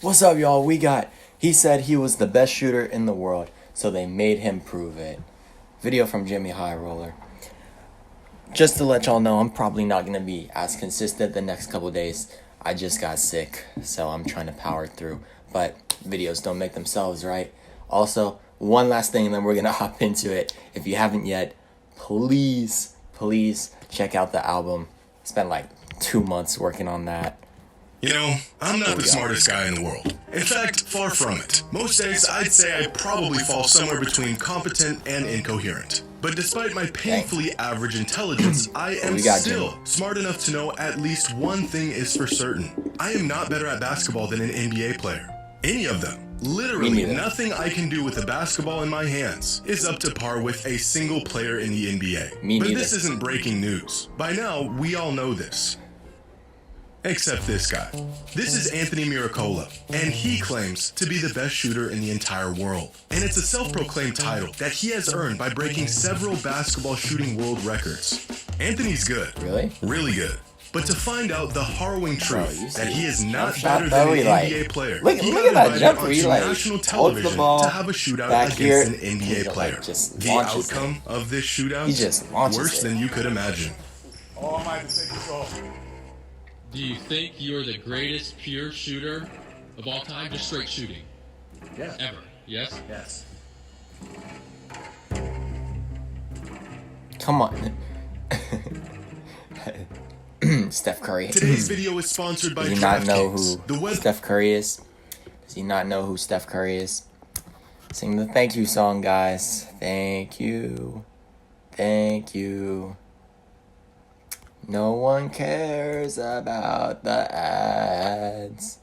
What's up, y'all? He said he was the best shooter in the world, so they made him prove it. Video from Jimmy High Roller. Just to let y'all know, I'm probably not going to be as consistent the next couple days. I just got sick, so I'm trying to power through. But videos don't make themselves, right? Also, one last thing, and then we're going to hop into it. If you haven't yet, please check out the album. Spent like 2 months working on that. You know, I'm not the smartest guy in the world. In fact, far from it. Most days, I'd say I probably fall somewhere between competent and incoherent. But despite my painfully average intelligence, I am still smart enough to know at least one thing is for certain. I am not better at basketball than an NBA player. Any of them. Literally, nothing I can do with a basketball in my hands is up to par with a single player in the NBA. But this isn't breaking news. By now, we all know this. Except this guy. This is Anthony Miracola, and he claims to be the best shooter in the entire world. And it's a self-proclaimed title that he has earned by breaking several basketball shooting world records. Anthony's good. Really? Really good. But to find out the harrowing truth that he is not better than an NBA player, look at that jump where he national television to have a shootout against an NBA player. The outcome of this shootout is worse than you could imagine. Oh, I might have to take this off. Do you think you're the greatest pure shooter of all time? Just straight shooting. Yes. Ever. Yes? Yes. Come on. Steph Curry. Today's video is sponsored by DraftKings. Does he not know who Steph Curry is? Does he not know who Steph Curry is? Sing the thank you song, guys. Thank you. Thank you. No one cares about the ads.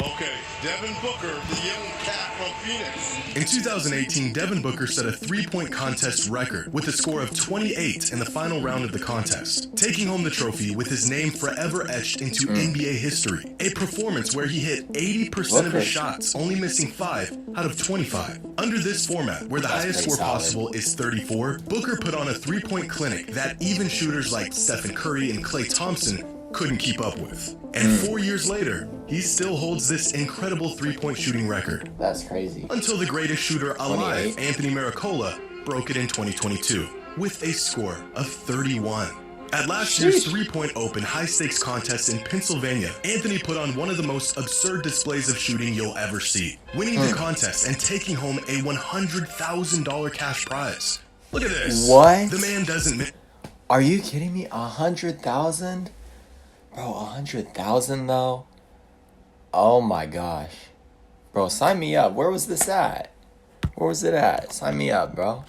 Okay, Devin Booker, the young cat from Phoenix. In 2018, Devin Booker set a three-point contest record with a score of 28 in the final round of the contest, taking home the trophy with his name forever etched into NBA history. A performance where he hit 80% of his shots, only missing 5 out of 25. Under this format, where the highest score possible is 34, Booker put on a three-point clinic that even shooters like Stephen Curry and Klay Thompson couldn't keep up with. And 4 years later, he still holds this incredible three-point shooting record. That's crazy. Until the greatest shooter alive, Anthony Miracola, broke it in 2022 with a score of 31. At last year's three-point open high-stakes contest in Pennsylvania, Anthony put on one of the most absurd displays of shooting you'll ever see, winning the contest and taking home a $100,000 cash prize. Look at this. What? The man doesn't... Are you kidding me? 100,000? Bro, 100,000 though? Oh my gosh. Bro, sign me up. Where was this at? Where was it at? Sign me up, bro.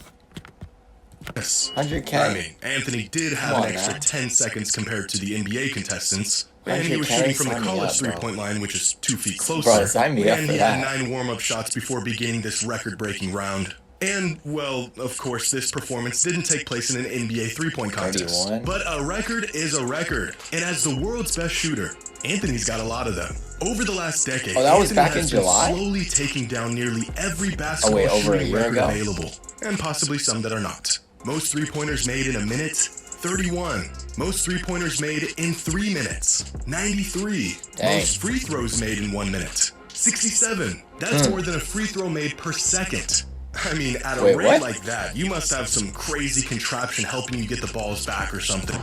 Yes. 100K. I mean, Anthony did have an extra 10 seconds compared to the NBA contestants. And he was shooting from the college three-point line, which is 2 feet closer. Bro, sign me up and for he that. had 9 warm-up shots before beginning this record-breaking round. And, well, of course, this performance didn't take place in an NBA three-point contest. 31. But a record is a record. And as the world's best shooter, Anthony's got a lot of them. Over the last decade, that was Anthony back has in been July? slowly taking down nearly every basketball over a shooting year record ago? available. And possibly some that are not. Most three-pointers made in a minute, 31. Most three-pointers made in 3 minutes, 93. Dang. Most free throws made in 1 minute, 67. That's more than a free throw made per second. I mean, at a rate like that, you must have some crazy contraption helping you get the balls back or something.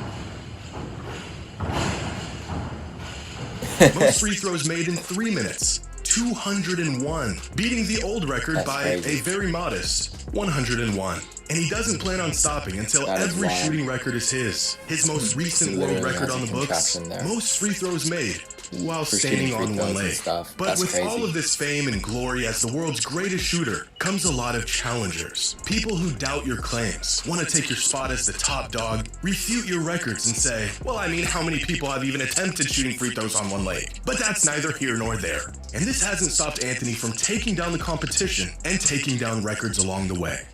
Most free throws made in 3 minutes, 201, beating the old record by a very modest 101. And he doesn't plan on stopping until every shooting record is his. His most recent world record on the books, most free throws made while standing on one leg. But with all of this fame and glory as the world's greatest shooter comes a lot of challengers. People who doubt your claims, want to take your spot as the top dog, refute your records and say, well, I mean, how many people have even attempted shooting free throws on one leg? But that's neither here nor there. And this hasn't stopped Anthony from taking down the competition and taking down records along the way.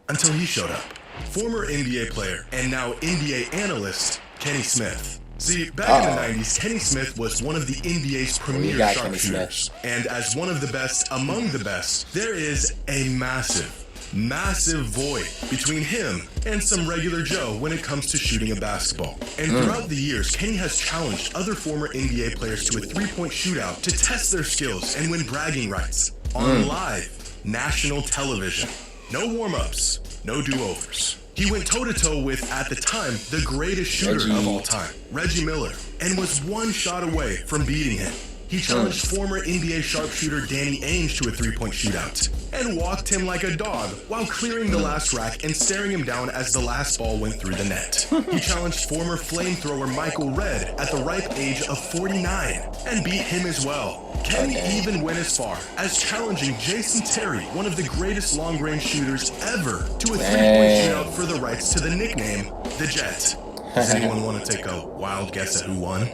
Until he showed up. Former NBA player and now NBA analyst, Kenny Smith. See, back in the 90s, Kenny Smith was one of the NBA's premier sharpshooters. And as one of the best among the best, there is a massive massive void between him and some regular Joe when it comes to shooting a basketball. And throughout the years, Kenny has challenged other former NBA players to a three-point shootout to test their skills and win bragging rights on live national television. No warm-ups, no do-overs. He went toe-to-toe with, at the time, the greatest shooter of all time, Reggie Miller, and was one shot away from beating him. He challenged former NBA sharpshooter Danny Ainge to a three-point shootout and walked him like a dog while clearing the last rack and staring him down as the last ball went through the net. He challenged former flamethrower Michael Redd at the ripe age of 49 and beat him as well. Kenny even went as far as challenging Jason Terry, one of the greatest long-range shooters ever, to a three-point shootout for the rights to the nickname, The Jet. Does anyone want to take a wild guess at who won?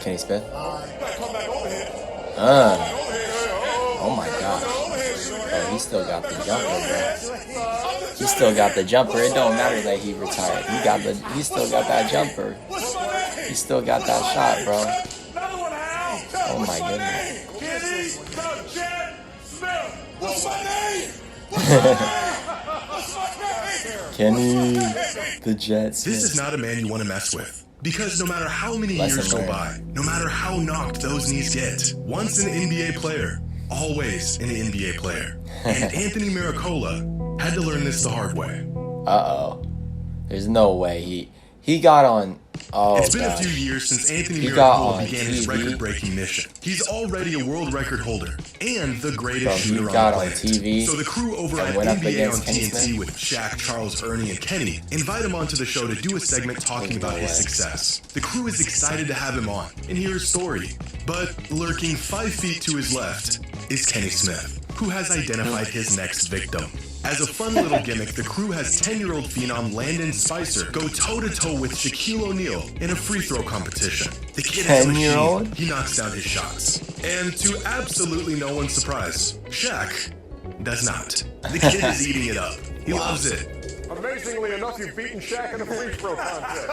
Kenny Smith? Come back over here. Oh my gosh. Oh, he still got the jumper, bro. He still got the jumper. It don't matter that he retired. He still got that jumper. He still got that shot, bro. Oh my goodness. Kenny the Jet Smith. What's my name? Kenny the Jet Smith. This is not a man you want to mess with. Because no matter how many years go by, no matter how knocked those knees get, once an NBA player, always an NBA player. And Anthony Miracola had to learn this the hard way. Uh-oh. There's no way he got on. Oh, It's been gosh. a few years since Anthony He got Miracola on began his TV. record-breaking mission. He's already a world record holder and the greatest Bro, he shooter on got the on planet. TV So the crew over and at went up NBA on against Kenny TNT Smith? with Shaq, Charles, Ernie, and Kenny invite him onto the show to do a segment talking There's no about his way. success. The crew is excited to have him on and hear his story. But lurking 5 feet to his left is Kenny Smith, who has identified his next victim. As a fun little gimmick, the crew has 10-year-old phenom Landon Spicer go toe-to-toe with Shaquille O'Neal in a free throw competition. The kid is a 10-year-old? machine. He knocks down his shots. And to absolutely no one's surprise, Shaq does not. The kid is eating it up. He loves it. Amazingly enough, you've beaten Shaq in a free throw contest.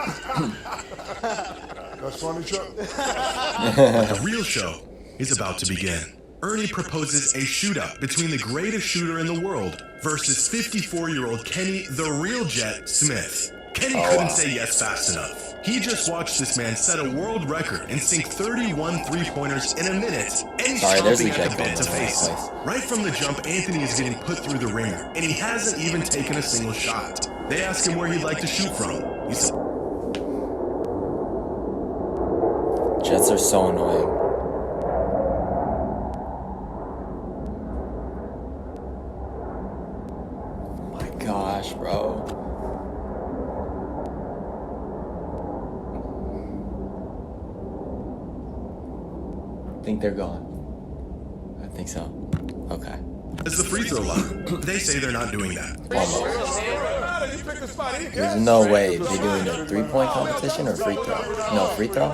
That's funny, Chuck. The real show is about to begin. Ernie proposes a shootout between the greatest shooter in the world versus 54-year-old Kenny the Real Jet Smith. Kenny couldn't say yes fast enough. He just watched this man set a world record and sink 31 three-pointers in a minute, and he's Sorry, there's chomping a at jet the bit to going on in face. this place. Right from the jump, Anthony is getting put through the ringer, and he hasn't even taken a single shot. They ask him where he'd like to shoot from. He said, Jets are so annoying. Oh my gosh, bro. Think they're gone. I think so. Okay. it's the free throw line. They say they're not doing that. You pick the spot. He There's no way they're doing a three-point competition or free throw. No, free throw?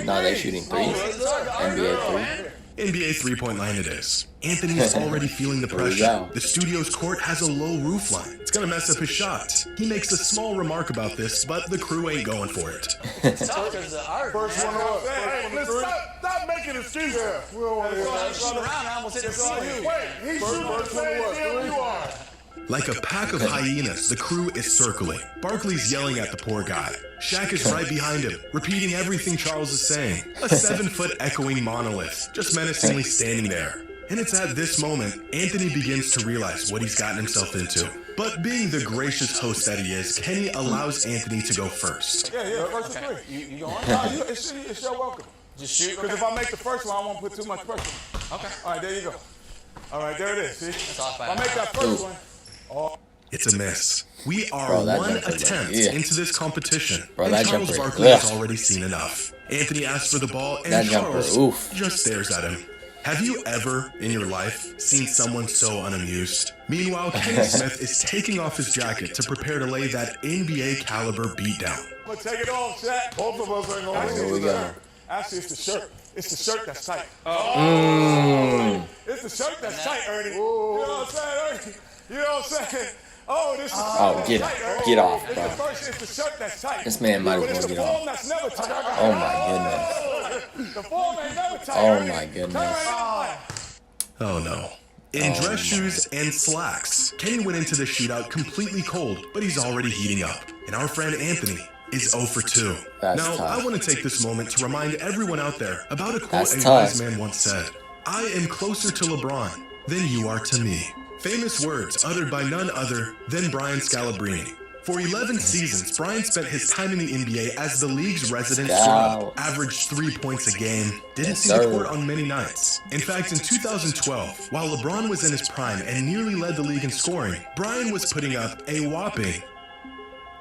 No, they're shooting threes. NBA three. NBA three-point line it is. Anthony is already feeling the There we pressure. go. The studio's court has a low roof line. It's gonna mess up his shot. He makes a small remark about this, but the crew ain't going for it. First one up. Hey, listen, stop making excuses. We don't want to hear that. Wait, he's shooting the same field you are. Like a pack of hyenas, the crew is circling. Barkley's yelling at the poor guy. Shaq is right behind him, repeating everything Charles is saying. A 7-foot echoing monolith, just menacingly standing there. And it's at this moment, Anthony begins to realize what he's gotten himself into. But being the gracious host that he is, Kenny allows Anthony to go first. Yeah, first and three. You going? No, it's your welcome. Just shoot. Because if I make the first one, I won't put too much pressure. Okay. All right, there you go. All right, there it is. See? If I make that first one. It's a miss. We are Bro, that one jumper, attempt yeah. into this competition, Bro, and that Charles jumper, Barkley has ugh. already seen enough. Anthony asks for the ball, and That jumper, Charles oof. just stares at him. Have you ever, in your life, seen someone so unamused? Meanwhile, Kenny Smith is taking off his jacket to prepare to lay that NBA caliber beatdown. I'm going to take it off, Shaq. Both of us ain't going to Here we go. Actually, it's the shirt. It's the shirt that's tight. It's the shirt that's tight, Ernie. You know what I'm saying, Ernie? You know what I'm saying? Oh, this is the shirt Oh, that's get tight, Ernie. get off, It's bro. the first, it's the shirt that's tight. This man might But as it's well the get form off. that's never tight. Oh my goodness. The form ain't never tight, Oh Ernie. my Turn goodness. it on. Oh no. In dress shoes and slacks, Kenny went into the shootout completely cold, but he's already heating up. And our friend Anthony is 0 for 2. That's now, tough. I want to take this moment to remind everyone out there about a quote That's a tough. wise man once said. I am closer to LeBron than you are to me. Famous words uttered by none other than Brian Scalabrine. For 11 seasons, Brian spent his time in the NBA as the league's resident scrub, averaged 3 points a game, didn't see the court on many nights. In fact, in 2012, while LeBron was in his prime and nearly led the league in scoring, Brian was putting up a whopping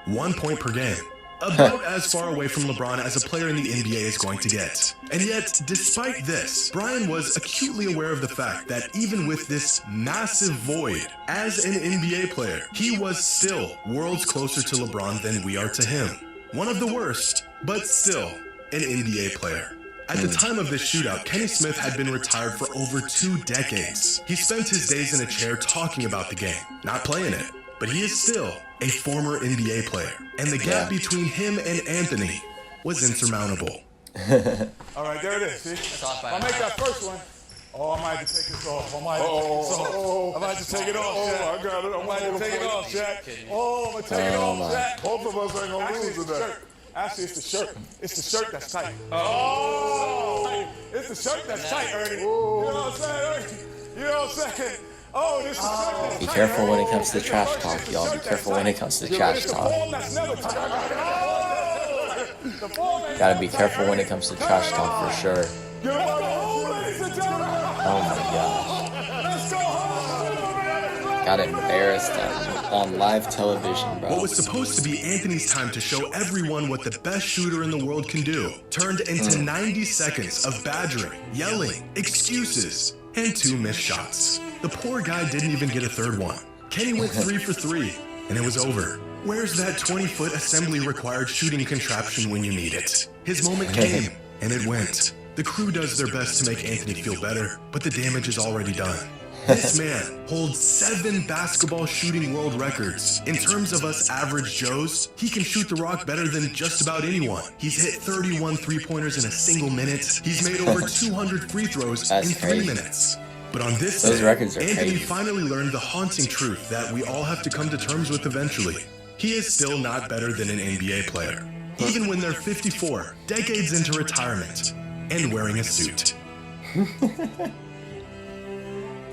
1 point per game. About as far away from LeBron as a player in the NBA is going to get. And yet, despite this, Brian was acutely aware of the fact that even with this massive void, as an NBA player, he was still worlds closer to LeBron than we are to him. One of the worst, but still an NBA player. At the time of this shootout, Kenny Smith had been retired for over 2 decades. He spent his days in a chair talking about the game, not playing it. But he is still a former NBA player, and the gap between him and Anthony was insurmountable. All right, there it is. See? If I make that first one, I might have to take this off. I might have to take it off, Shaq. I got it. I might have to take it off, Shaq. I'm going to take it off, Shaq. Both of us ain't gonna lose today. Actually, it's the shirt. It's the shirt that's tight. Oh! It's the shirt that's tight, Ernie. You know what I'm saying, Ernie? You know what I'm saying? Oh, this is the shirt that's Be tight, careful when it Ernie. comes to trash talk, y'all. Be careful when it comes to trash It's the talk. form that's never tight. The form ain't Gotta be never careful tight, when it Ernie. comes to trash talk for sure. Let's go home, ladies and gentlemen. Oh my gosh. Let's go home. Got embarrassed on live television, What bro. was supposed to be Anthony's time to show everyone what the best shooter in the world can do turned into 90 seconds of badgering, yelling, excuses, and 2 missed shots. The poor guy didn't even get a third one. Kenny went 3 for 3, and it was over. Where's that 20-foot assembly required shooting contraption when you need it? His moment came, and it went. The crew does their best to make Anthony feel better, but the damage is already done. This man holds 7 basketball shooting world records. In terms of us average Joes, he can shoot the rock better than just about anyone. He's hit 31 three-pointers in a single minute. He's made over 200 free throws That's in 3 crazy. minutes. But on this Those day, records are Anthony crazy. finally learned the haunting truth that we all have to come to terms with eventually. He is still not better than an NBA player, even when they're 54, decades into retirement, and wearing a suit.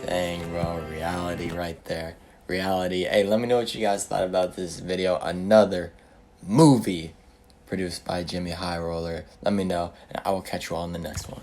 Dang, bro. Reality right there. Reality. Hey, let me know what you guys thought about this video. Another movie produced by Jimmy High Roller. Let me know, and I will catch you all in the next one.